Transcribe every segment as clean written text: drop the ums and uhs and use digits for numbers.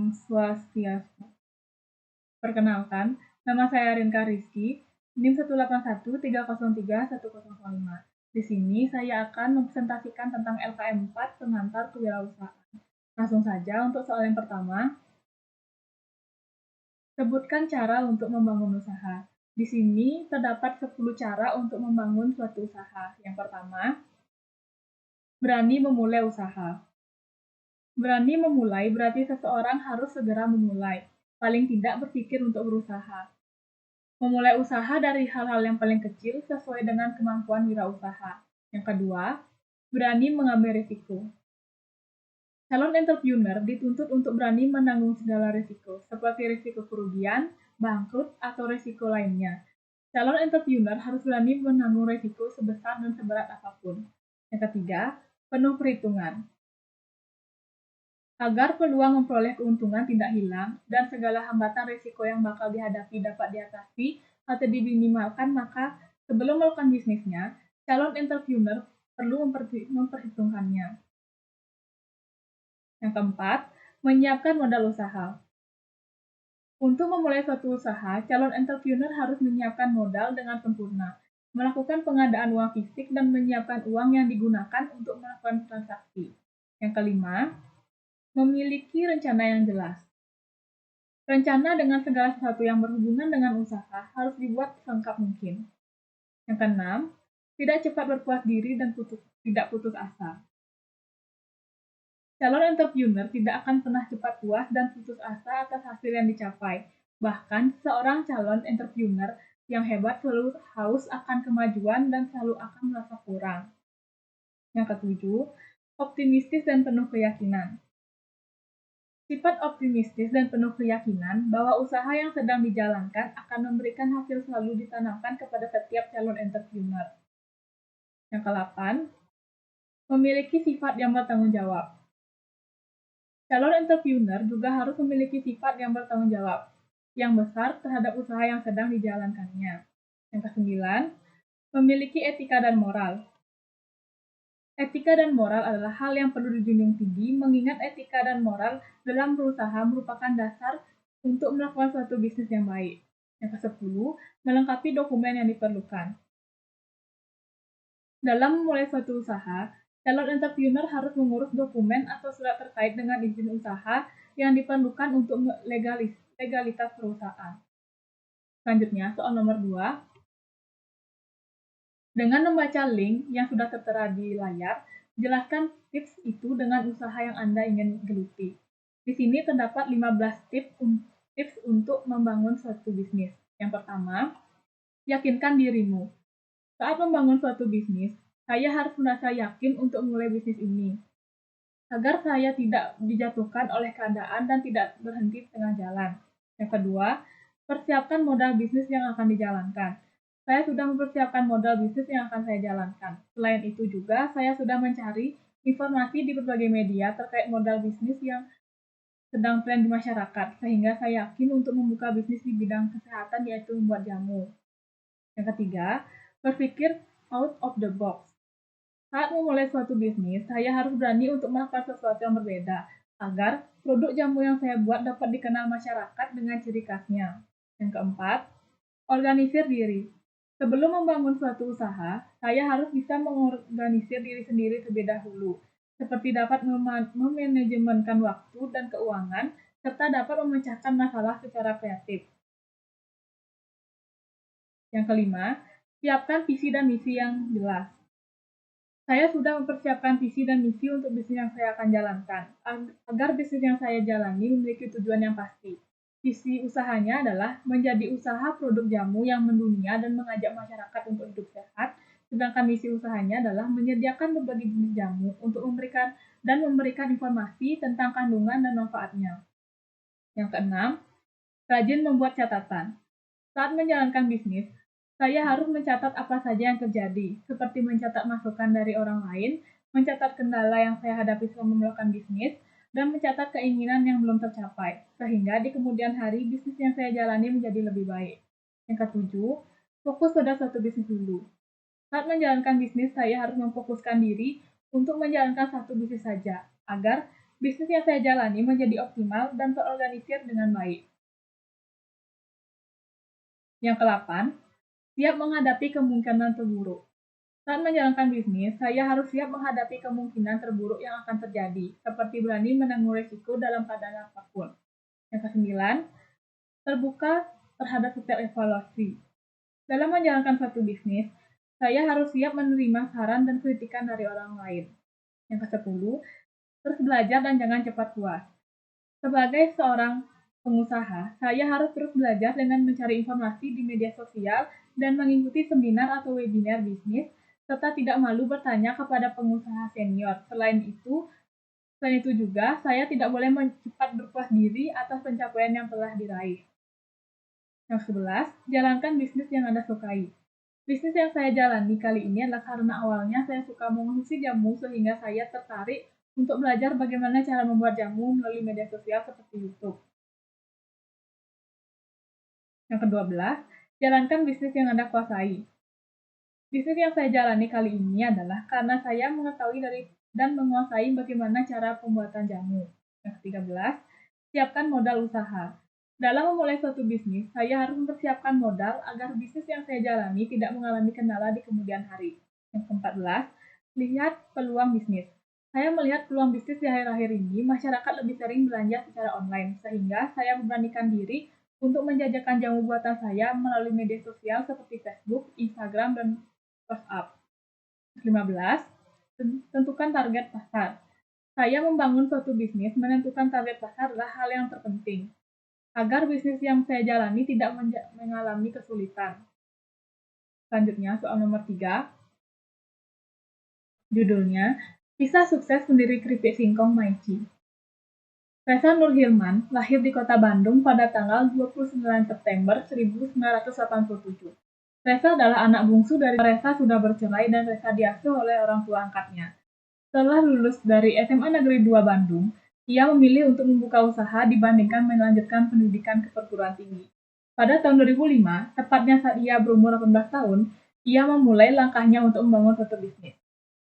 Om Swastiastu. Perkenalkan, nama saya Rinka Rizky, NIM 181303105. Di sini saya akan mempresentasikan tentang LKM 4 pengantar kewirausahaan. Langsung saja untuk soal yang pertama. Sebutkan cara untuk membangun usaha. Di sini terdapat 10 cara untuk membangun suatu usaha. Yang pertama, berani memulai usaha. Berani memulai berarti seseorang harus segera memulai, paling tidak berpikir untuk berusaha. Memulai usaha dari hal-hal yang paling kecil sesuai dengan kemampuan wirausaha. Yang kedua, berani mengambil risiko. Calon entrepreneur dituntut untuk berani menanggung segala risiko, seperti risiko kerugian, bangkrut, atau risiko lainnya. Calon entrepreneur harus berani menanggung risiko sebesar dan seberat apapun. Yang ketiga, penuh perhitungan. Agar peluang memperoleh keuntungan tidak hilang dan segala hambatan risiko yang bakal dihadapi dapat diatasi atau diminimalkan, maka sebelum melakukan bisnisnya, calon entrepreneur perlu memperhitungkannya. Yang keempat, menyiapkan modal usaha. Untuk memulai suatu usaha, calon entrepreneur harus menyiapkan modal dengan sempurna, melakukan pengadaan uang fisik, dan menyiapkan uang yang digunakan untuk melakukan transaksi. Yang kelima, memiliki rencana yang jelas. Rencana dengan segala sesuatu yang berhubungan dengan usaha harus dibuat selengkap mungkin. Yang keenam, tidak cepat berpuas diri dan tidak putus asa. Calon entrepreneur tidak akan pernah cepat puas dan putus asa atas hasil yang dicapai. Bahkan, seorang calon entrepreneur yang hebat selalu haus akan kemajuan dan selalu akan merasa kurang. Yang ketujuh, optimistis dan penuh keyakinan. Sifat optimistis dan penuh keyakinan bahwa usaha yang sedang dijalankan akan memberikan hasil selalu ditanamkan kepada setiap calon entrepreneur. Yang ke-8, memiliki sifat yang bertanggung jawab. Calon entrepreneur juga harus memiliki sifat yang bertanggung jawab, yang besar terhadap usaha yang sedang dijalankannya. Yang ke-9, memiliki etika dan moral. Etika dan moral adalah hal yang perlu dijunjung tinggi, mengingat etika dan moral dalam berusaha merupakan dasar untuk melakukan suatu bisnis yang baik. Yang ke-10, melengkapi dokumen yang diperlukan. Dalam memulai suatu usaha, calon entrepreneur harus mengurus dokumen atau surat terkait dengan izin usaha yang diperlukan untuk legalitas perusahaan. Selanjutnya, soal nomor 2. Dengan membaca link yang sudah tertera di layar, jelaskan tips itu dengan usaha yang Anda ingin geluti. Di sini terdapat 15 tips untuk membangun suatu bisnis. Yang pertama, yakinkan dirimu. Saat membangun suatu bisnis, saya harus merasa yakin untuk mulai bisnis ini, agar saya tidak dijatuhkan oleh keadaan dan tidak berhenti di tengah jalan. Yang kedua, persiapkan modal bisnis yang akan dijalankan. Saya sudah mempersiapkan modal bisnis yang akan saya jalankan. Selain itu juga, saya sudah mencari informasi di berbagai media terkait modal bisnis yang sedang tren di masyarakat, sehingga saya yakin untuk membuka bisnis di bidang kesehatan, yaitu membuat jamu. Yang ketiga, berpikir out of the box. Saat memulai suatu bisnis, saya harus berani untuk melakukan sesuatu yang berbeda, agar produk jamu yang saya buat dapat dikenal masyarakat dengan ciri khasnya. Yang keempat, organisir diri. Sebelum membangun suatu usaha, saya harus bisa mengorganisir diri sendiri terlebih dahulu, seperti dapat memanajemenkan waktu dan keuangan, serta dapat memecahkan masalah secara kreatif. Yang kelima, siapkan visi dan misi yang jelas. Saya sudah mempersiapkan visi dan misi untuk bisnis yang saya akan jalankan, agar bisnis yang saya jalani memiliki tujuan yang pasti. Visi usahanya adalah menjadi usaha produk jamu yang mendunia dan mengajak masyarakat untuk hidup sehat, sedangkan misi usahanya adalah menyediakan berbagai jenis jamu untuk memberikan informasi tentang kandungan dan manfaatnya. Yang keenam, rajin membuat catatan. Saat menjalankan bisnis, saya harus mencatat apa saja yang terjadi, seperti mencatat masukan dari orang lain, mencatat kendala yang saya hadapi selama melakukan bisnis, dan mencatat keinginan yang belum tercapai, sehingga di kemudian hari bisnis yang saya jalani menjadi lebih baik. Yang ketujuh, fokus pada suatu bisnis dulu. Saat menjalankan bisnis, saya harus memfokuskan diri untuk menjalankan satu bisnis saja, agar bisnis yang saya jalani menjadi optimal dan terorganisir dengan baik. Yang ke-8, siap menghadapi kemungkinan terburuk. Saat menjalankan bisnis, saya harus siap menghadapi kemungkinan terburuk yang akan terjadi, seperti berani menanggung risiko dalam keadaan apapun. Yang ke-9, terbuka terhadap setiap evaluasi. Dalam menjalankan suatu bisnis, saya harus siap menerima saran dan kritikan dari orang lain. Yang ke-10, terus belajar dan jangan cepat puas. Sebagai seorang pengusaha, saya harus terus belajar dengan mencari informasi di media sosial dan mengikuti seminar atau webinar bisnis, serta tidak malu bertanya kepada pengusaha senior. Selain itu juga, saya tidak boleh cepat berpuas diri atas pencapaian yang telah diraih. Yang ke-11, jalankan bisnis yang Anda sukai. Bisnis yang saya jalani kali ini adalah karena awalnya saya suka mengonsumsi jamu sehingga saya tertarik untuk belajar bagaimana cara membuat jamu melalui media sosial seperti YouTube. Yang ke-12, jalankan bisnis yang Anda kuasai. Bisnis yang saya jalani kali ini adalah karena saya mengetahui dan menguasai bagaimana cara pembuatan jamu. Yang ke-13, siapkan modal usaha. Dalam memulai suatu bisnis, saya harus mempersiapkan modal agar bisnis yang saya jalani tidak mengalami kendala di kemudian hari. Yang ke-14, lihat peluang bisnis. Saya melihat peluang bisnis di akhir-akhir ini, masyarakat lebih sering belanja secara online, sehingga saya memberanikan diri untuk menjajakan jamu buatan saya melalui media sosial seperti Facebook, Instagram, dan WhatsApp. 15. Tentukan target pasar. Saya membangun suatu bisnis, menentukan target pasar adalah hal yang terpenting agar bisnis yang saya jalani tidak mengalami kesulitan. Selanjutnya, soal nomor 3. Judulnya, Kisah Sukses Pendiri Keripik Singkong Maici. Reza Nur Hilman lahir di kota Bandung pada tanggal 29 September 1987. Reza adalah anak bungsu dari Reza sudah bercerai dan Reza diasuh oleh orang tua angkatnya. Setelah lulus dari SMA Negeri 2 Bandung, ia memilih untuk membuka usaha dibandingkan melanjutkan pendidikan ke perguruan tinggi. Pada tahun 2005, tepatnya saat ia berumur 18 tahun, ia memulai langkahnya untuk membangun suatu bisnis.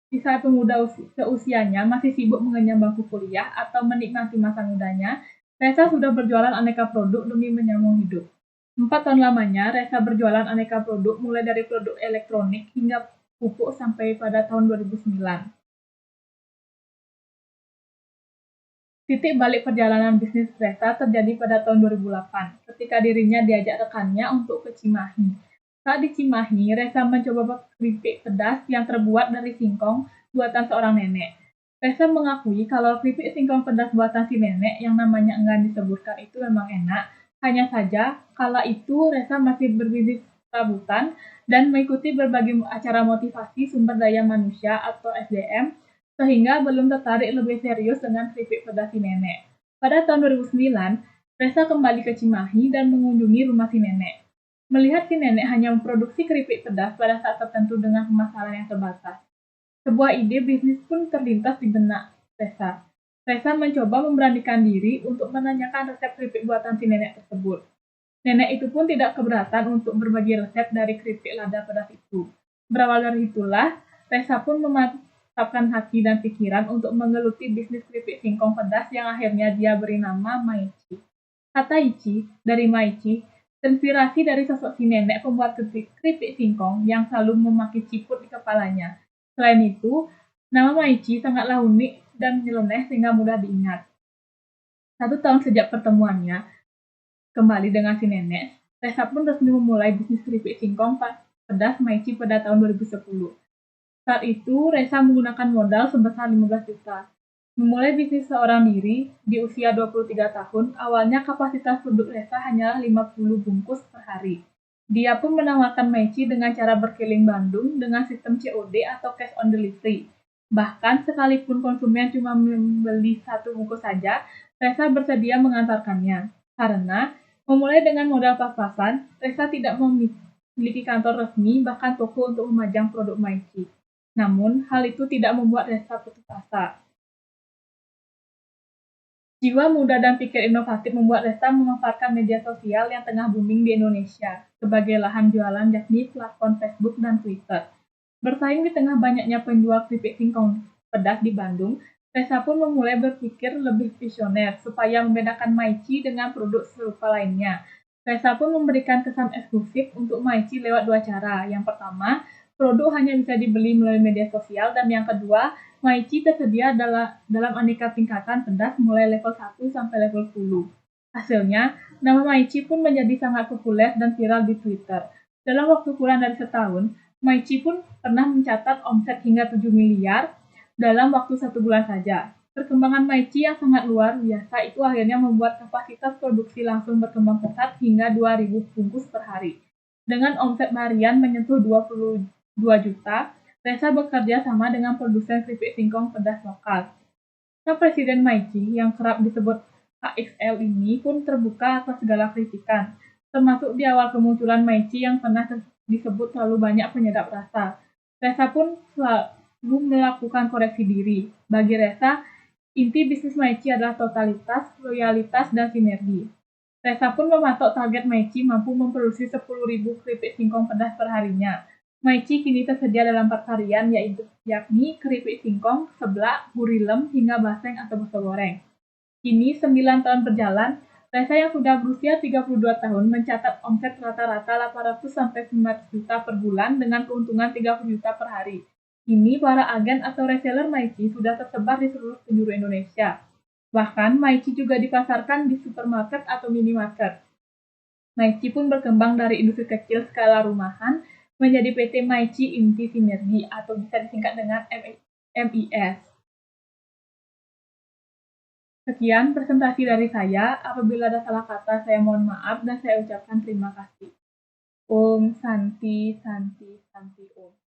Di saat pemuda seusianya masih sibuk mengenyam bangku kuliah atau menikmati masa mudanya, Reza sudah berjualan aneka produk demi menyambung hidup. 4 tahun lamanya, Reza berjualan aneka produk mulai dari produk elektronik hingga pupuk sampai pada tahun 2009. Titik balik perjalanan bisnis Reza terjadi pada tahun 2008, ketika dirinya diajak rekannya untuk ke Cimahi. Saat di Cimahi, Reza mencoba keripik pedas yang terbuat dari singkong buatan seorang nenek. Reza mengakui kalau keripik singkong pedas buatan si nenek yang namanya enggan disebutkan itu memang enak, hanya saja kala itu Reza masih berbisnis serabutan dan mengikuti berbagai acara motivasi sumber daya manusia atau SDM, sehingga belum tertarik lebih serius dengan keripik pedas si nenek. Pada tahun 2009, Reza kembali ke Cimahi dan mengunjungi rumah si nenek. Melihat si nenek hanya memproduksi keripik pedas pada saat tertentu dengan pemasaran yang terbatas, sebuah ide bisnis pun terlintas di benak Reza. Reza mencoba memberanikan diri untuk menanyakan resep keripik buatan si nenek tersebut. Nenek itu pun tidak keberatan untuk berbagi resep dari keripik lada pedas itu. Berawal dari itulah, Reza pun memantapkan hati dan pikiran untuk menggeluti bisnis keripik singkong pedas yang akhirnya dia beri nama Maici. Kata Ichi dari Maici terinspirasi dari sosok si nenek pembuat keripik singkong yang selalu memakai ciput di kepalanya. Selain itu, nama Maici sangatlah unik dan nyeleneh sehingga mudah diingat. 1 tahun sejak pertemuannya kembali dengan si nenek, Reza pun resmi memulai bisnis keripik singkong pedas Maici pada tahun 2010. Saat itu, Reza menggunakan modal sebesar 15 juta. Memulai bisnis seorang diri di usia 23 tahun, awalnya kapasitas produk Reza hanyalah 50 bungkus per hari. Dia pun menawarkan Maici dengan cara berkeliling Bandung dengan sistem COD atau cash on delivery. Bahkan sekalipun konsumen cuma membeli 1 bungkus saja, Reza bersedia mengantarkannya. Karena memulai dengan modal pas-pasan, Reza tidak memiliki kantor resmi bahkan toko untuk memajang produk Maici. Namun, hal itu tidak membuat Reza putus asa. Jiwa muda dan pikir inovatif membuat Reza memanfaatkan media sosial yang tengah booming di Indonesia sebagai lahan jualan, yakni platform Facebook dan Twitter. Bersaing di tengah banyaknya penjual keripik singkong pedas di Bandung, Reza pun memulai berpikir lebih visioner supaya membedakan Maichi dengan produk serupa lainnya. Reza pun memberikan kesan eksklusif untuk Maichi lewat dua cara. Yang pertama, produk hanya bisa dibeli melalui media sosial, dan yang kedua, Maichi tersedia dalam aneka tingkatan pedas mulai level 1 sampai level 10. Hasilnya, nama Maichi pun menjadi sangat populer dan viral di Twitter. Dalam waktu kurang dari setahun, Maichi pun pernah mencatat omset hingga 7 miliar dalam waktu 1 bulan saja. Perkembangan Maichi yang sangat luar biasa itu akhirnya membuat kapasitas produksi langsung berkembang pesat hingga 2.000 bungkus per hari. Dengan omset harian menyentuh 22 juta, Reza bekerja sama dengan produsen keripik singkong pedas lokal. Sang Presiden Maichi yang kerap disebut KXL ini pun terbuka atas segala kritikan, termasuk di awal kemunculan Maichi yang pernah disebut terlalu banyak penyedap rasa. Reza pun selalu melakukan koreksi diri. Bagi Reza, inti bisnis Maichi adalah totalitas, loyalitas, dan sinergi. Reza pun mematok target Maichi mampu memproduksi 10.000 keripik singkong pedas per harinya. Maichi kini tersedia dalam 4 varian, yakni keripik singkong, seblak, gurilem, hingga baseng atau bakso goreng. Kini 9 tahun berjalan, Reza yang sudah berusia 32 tahun mencatat omset rata-rata 800 sampai 900 juta per bulan dengan keuntungan 30 juta per hari. Kini para agen atau reseller Maichi sudah tersebar di seluruh penjuru Indonesia. Bahkan Maichi juga dipasarkan di supermarket atau minimarket. Maichi pun berkembang dari industri kecil skala rumahan menjadi PT Maichi Inti Sinergi atau bisa disingkat dengan MIS. Sekian presentasi dari saya. Apabila ada salah kata, saya mohon maaf dan saya ucapkan terima kasih. Om Santi Santi Santi Om.